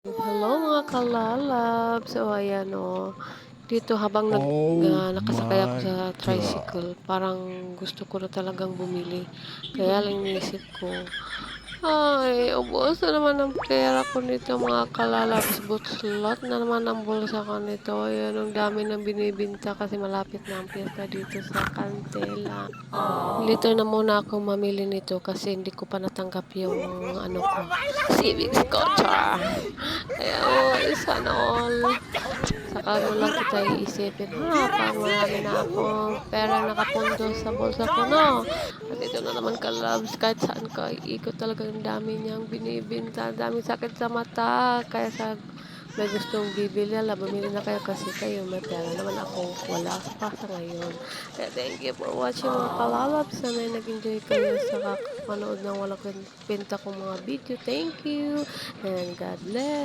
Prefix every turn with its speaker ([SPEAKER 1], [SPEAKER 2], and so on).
[SPEAKER 1] Hello mga kalalab. So ayan dito habang
[SPEAKER 2] Oh
[SPEAKER 1] nakasakay ako
[SPEAKER 2] my
[SPEAKER 1] sa
[SPEAKER 2] god.
[SPEAKER 1] tricycle, parang gusto ko na talagang bumili. Kaya lang iniisip ko, ay ubos na naman ang pera ko nito mga kalalabs, butslot na naman ang bulsa ko nito. Ayan, ang dami ng binibinta kasi malapit na ang piyesta dito sa Kantela. Lito na muna akong mamili nito kasi hindi ko pa natanggap yung ano ko, civic scooter. Kaya sana all. Saka mo lang kita iisipin, ha, pag marami na akong pera nakapondo sa bulsa ko, no? At ito na naman kalabs, kahit saan ka ikot talaga ang dami niyang binibinta, ang daming sakit sa mata. Kaya sa may gustong bibili, bumili na kayo kasi kayo may pera naman ako, wala pa sa ngayon. Kaya thank you for watching mga kalalabs. Sana ay nag-enjoy kayo sa kakapanood ng walang kwenta kong mga video. Thank you and God bless.